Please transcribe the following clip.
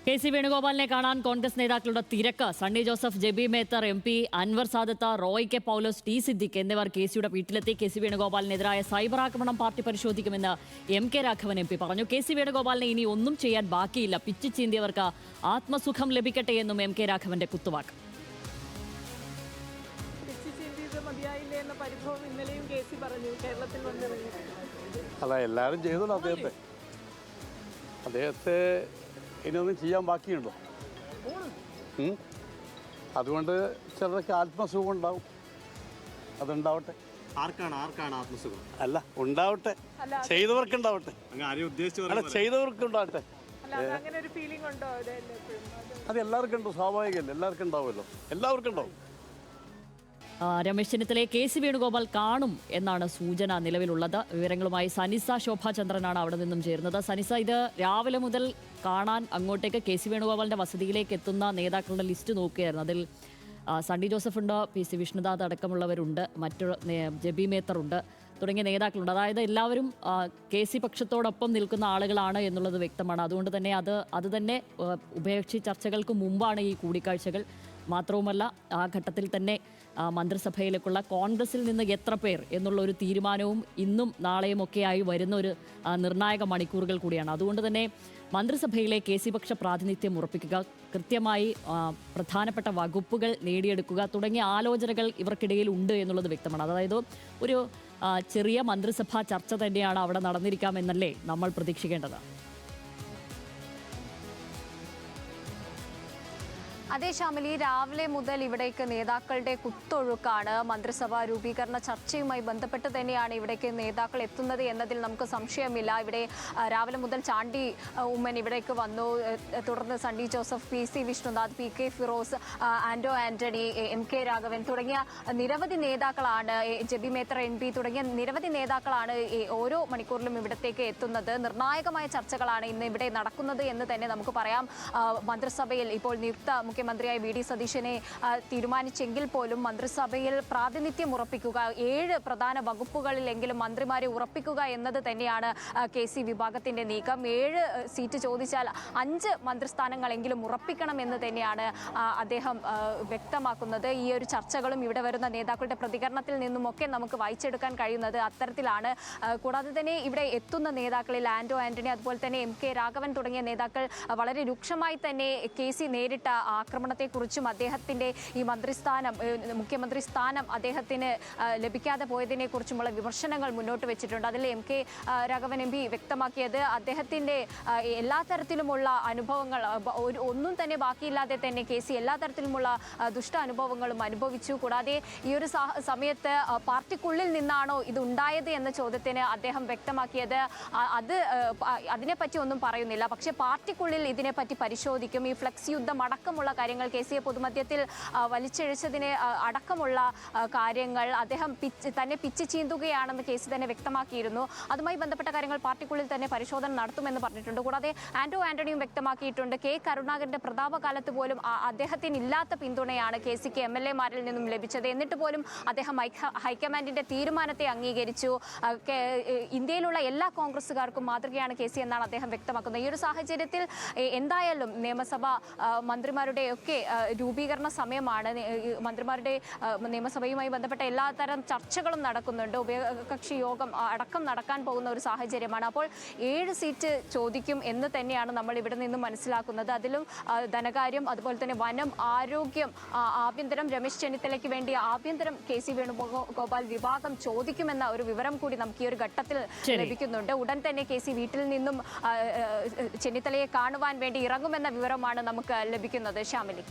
K C. വേണുഗോപാലിനെ കാണാൻ കോൺഗ്രസ് നേതാക്കളുടെ തിരക്ക്. Sunny Joseph, Jebi Mather M P, Anwar Sadath, Roy K Paulose, T Siddique എന്നിവർ കെ.സിയുടെ വീട്ടിലെത്തി. കെ.സി. വേണുഗോപാലിനെതിരായ സൈബർ ആക്രമണം പാർട്ടി പരിശോധിക്കുമെന്ന് M K Raghavan M P പറഞ്ഞു. കെ.സി. വേണുഗോപാലിനെ ഇനി ഒന്നും ചെയ്യാൻ ബാക്കിയില്ല, പിച്ചു ചീന്തിയവർക്ക് ആത്മസുഖം ലഭിക്കട്ടെ എന്നും എം കെ രാഘവന്റെ കുത്തുവാക്ക്. അല്ല, എല്ലാവരും ചെയ്തല്ലോ അദ്ദേഹത്തെ ഇനിയൊന്നും ചെയ്യാൻ ബാക്കിയുണ്ടോ? അതുകൊണ്ട് ചിലർക്ക് ആത്മസുഖം ഉണ്ടാവും. അതുണ്ടാവട്ടെ. ആർക്കാണ് ആത്മസുഖം? അല്ല, ഉണ്ടാവട്ടെ, ചെയ്തവർക്കുണ്ടാവട്ടെ. അല്ല, ചെയ്തവർക്കുണ്ടാവട്ടെ. അത് എല്ലാവർക്കും ഉണ്ടോ? സ്വാഭാവികമല്ലേ, എല്ലാവർക്കും ഉണ്ടാവുമല്ലോ, എല്ലാവർക്കും ഉണ്ടാവും. രമേശ് ചെന്നിത്തലയെ കെ.സി. വേണുഗോപാൽ കാണും എന്നാണ് സൂചന നിലവിലുള്ളത്. വിവരങ്ങളുമായി സനിസ ശോഭാചന്ദ്രനാണ് അവിടെ നിന്നും ചേരുന്നത്. സനിസ, ഇത് രാവിലെ മുതൽ കാണാൻ അങ്ങോട്ടേക്ക് കെ.സി. വേണുഗോപാലിന്റെ വസതിയിലേക്ക് എത്തുന്ന നേതാക്കളുടെ ലിസ്റ്റ് നോക്കുകയായിരുന്നു. അതിൽ സണ്ണി ജോസഫ് ഉണ്ട്, പി.സി. വിഷ്ണുനാഥ് അടക്കമുള്ളവരുണ്ട്, മറ്റു ജെബി മേത്തറുണ്ട് തുടങ്ങിയ നേതാക്കളുണ്ട്. അതായത് എല്ലാവരും കെ.സി. പക്ഷത്തോടൊപ്പം നിൽക്കുന്ന ആളുകളാണ് എന്നുള്ളത് വ്യക്തമാണ്. അതുകൊണ്ട് തന്നെ അത് തന്നെ ഉഭയകക്ഷി ചർച്ചകൾക്ക് മുമ്പാണ് ഈ കൂടിക്കാഴ്ചകൾ. മാത്രവുമല്ല, ആ ഘട്ടത്തിൽ തന്നെ മന്ത്രിസഭയിലേക്കുള്ള കോൺഗ്രസിൽ നിന്ന് എത്ര പേർ എന്നുള്ള ഒരു തീരുമാനവും ഇന്നും നാളെയും ഒക്കെയായി വരുന്ന ഒരു നിർണായക മണിക്കൂറുകൾ കൂടിയാണ്. അതുകൊണ്ട് തന്നെ മന്ത്രിസഭയിലെ കെ.സി. പക്ഷ പ്രാതിനിധ്യം ഉറപ്പിക്കുക, കൃത്യമായി പ്രധാനപ്പെട്ട വകുപ്പുകൾ നേടിയെടുക്കുക തുടങ്ങിയ ആലോചനകൾ ഇവർക്കിടയിൽ ഉണ്ട് എന്നുള്ളത് വ്യക്തമാണ്. അതായത് ഒരു ചെറിയ മന്ത്രിസഭാ ചർച്ച തന്നെയാണ് അവിടെ നടന്നിരിക്കാമെന്നല്ലേ നമ്മൾ പ്രതീക്ഷിക്കേണ്ടത്? അതേ ശ്യാമിലി, രാവിലെ മുതൽ ഇവിടേക്ക് നേതാക്കളുടെ കുത്തൊഴുക്കാണ്. മന്ത്രിസഭാ രൂപീകരണ ചർച്ചയുമായി ബന്ധപ്പെട്ട് തന്നെയാണ് ഇവിടേക്ക് നേതാക്കൾ എത്തുന്നത് എന്നതിൽ നമുക്ക് സംശയമില്ല. ഇവിടെ രാവിലെ മുതൽ ചാണ്ടി ഉമ്മൻ ഇവിടേക്ക് വന്നു. തുടർന്ന് സണ്ണി ജോസഫ്, പി.സി. വിഷ്ണുനാഥ്, പി.കെ. ഫിറോസ്, ആന്റോ ആന്റണി, എം കെ രാഘവൻ തുടങ്ങിയ നിരവധി നേതാക്കളാണ്, ജെബി മേത്തർ എം പി തുടങ്ങിയ നിരവധി നേതാക്കളാണ് ഓരോ മണിക്കൂറിലും ഇവിടത്തേക്ക് എത്തുന്നത്. നിർണായകമായ ചർച്ചകളാണ് ഇന്ന് ഇവിടെ നടക്കുന്നത് എന്ന് തന്നെ നമുക്ക് പറയാം. മന്ത്രിസഭയിൽ ഇപ്പോൾ നിയുക്ത മുഖ്യമന്ത്രിയായി വി.ഡി. സതീശനെ തീരുമാനിച്ചെങ്കിൽ പോലും മന്ത്രിസഭയിൽ പ്രാതിനിധ്യം ഉറപ്പിക്കുക, 7 പ്രധാന വകുപ്പുകളിലെങ്കിലും മന്ത്രിമാരെ ഉറപ്പിക്കുക എന്നത് തന്നെയാണ് കെ.സി. വിഭാഗത്തിന്റെ നീക്കം. 7 സീറ്റ് ചോദിച്ചാൽ 5 മന്ത്രിസ്ഥാനങ്ങളെങ്കിലും ഉറപ്പിക്കണം എന്ന് തന്നെയാണ് അദ്ദേഹം വ്യക്തമാക്കുന്നത്. ഈ ഒരു ചർച്ചകളും ഇവിടെ വരുന്ന നേതാക്കളുടെ പ്രതികരണത്തിൽ നിന്നുമൊക്കെ നമുക്ക് വായിച്ചെടുക്കാൻ കഴിയുന്നത് അത്തരത്തിലാണ്. കൂടാതെ തന്നെ ഇവിടെ എത്തുന്ന നേതാക്കളിൽ ആന്റോ ആന്റണി, അതുപോലെ തന്നെ എം കെ രാഘവൻ തുടങ്ങിയ നേതാക്കൾ വളരെ രൂക്ഷമായി തന്നെ കെ.സി. നേരിട്ട ആക്രമണത്തെക്കുറിച്ചും അദ്ദേഹത്തിന്റെ ഈ മുഖ്യമന്ത്രി സ്ഥാനം അദ്ദേഹത്തിന് ലഭിക്കാതെ പോയതിനെ കുറിച്ചുമുള്ള വിമർശനങ്ങൾ മുന്നോട്ട് വെച്ചിട്ടുണ്ട്. അതിൽ M K Raghavan M P വ്യക്തമാക്കിയത് അദ്ദേഹത്തിന്റെ എല്ലാ തരത്തിലുമുള്ള അനുഭവങ്ങൾ, ഒന്നും തന്നെ ബാക്കിയില്ലാതെ തന്നെ കെ.സി. എല്ലാ തരത്തിലുമുള്ള ദുഷ്ട അനുഭവങ്ങളും അനുഭവിച്ചു. കൂടാതെ ഈ ഒരു സമയത്ത് പാർട്ടിക്കുള്ളിൽ നിന്നാണോ ഇത് ഉണ്ടായത് എന്ന ചോദ്യത്തിന് അദ്ദേഹം വ്യക്തമാക്കിയത് അതിനെപ്പറ്റി ഒന്നും പറയുന്നില്ല, പക്ഷേ പാർട്ടിക്കുള്ളിൽ ഇതിനെപ്പറ്റി പരിശോധിക്കും. ഈ ഫ്ലെക്സ് യുദ്ധം അടക്കമുള്ള കാര്യങ്ങൾ, കെ.സിയെ പൊതുമധ്യത്തിൽ വലിച്ചിഴച്ചതിന് അടക്കമുള്ള കാര്യങ്ങൾ അദ്ദേഹം തന്നെ പിച്ച് ചീന്തുകയാണെന്ന് കെ.സി തന്നെ വ്യക്തമാക്കിയിരുന്നു. അതുമായി ബന്ധപ്പെട്ട കാര്യങ്ങൾ പാർട്ടിക്കുള്ളിൽ തന്നെ പരിശോധന നടത്തുമെന്ന് പറഞ്ഞിട്ടുണ്ട്. കൂടാതെ ആന്റോ ആന്റണിയും വ്യക്തമാക്കിയിട്ടുണ്ട്, കെ കരുണാകരന്റെ പ്രതാപകാലത്ത് പോലും അദ്ദേഹത്തിന് ഇല്ലാത്ത പിന്തുണയാണ് കെ.സിക്ക് എം.എൽ.എമാരിൽ നിന്നും ലഭിച്ചത്. എന്നിട്ട് പോലും അദ്ദേഹം ഹൈക്കമാൻഡിന്റെ തീരുമാനത്തെ അംഗീകരിച്ചു. ഇന്ത്യയിലുള്ള എല്ലാ കോൺഗ്രസുകാർക്കും മാതൃകയാണ് കെ.സി എന്നാണ് അദ്ദേഹം വ്യക്തമാക്കുന്നത്. ഈ ഒരു സാഹചര്യത്തിൽ എന്തായാലും നിയമസഭ മന്ത്രിമാരുടെ ഒക്കെ രൂപീകരണ സമയമാണ്. മന്ത്രിമാരുടെ നിയമസഭയുമായി ബന്ധപ്പെട്ട എല്ലാത്തരം ചർച്ചകളും നടക്കുന്നുണ്ട്. ഉഭയകക്ഷി യോഗം അടക്കം നടക്കാൻ പോകുന്ന ഒരു സാഹചര്യമാണ്. അപ്പോൾ 7 സീറ്റ് ചോദിക്കും എന്ന് തന്നെയാണ് നമ്മൾ ഇവിടെ നിന്നും മനസ്സിലാക്കുന്നത്. അതിലും ധനകാര്യം, അതുപോലെ തന്നെ വനം, ആരോഗ്യം, ആഭ്യന്തരം, രമേശ് ചെന്നിത്തലയ്ക്ക് വേണ്ടി ആഭ്യന്തരം കെ.സി. വേണുഗോപാൽ വിഭാഗം ചോദിക്കുമെന്ന ഒരു വിവരം കൂടി നമുക്ക് ഈ ഒരു ഘട്ടത്തിൽ ലഭിക്കുന്നുണ്ട്. ഉടൻ തന്നെ കെ.സി. വീട്ടിൽ നിന്നും ചെന്നിത്തലയെ കാണുവാൻ വേണ്ടി ഇറങ്ങുമെന്ന വിവരമാണ് നമുക്ക് ലഭിക്കുന്നത്. ശ്യാമിലി.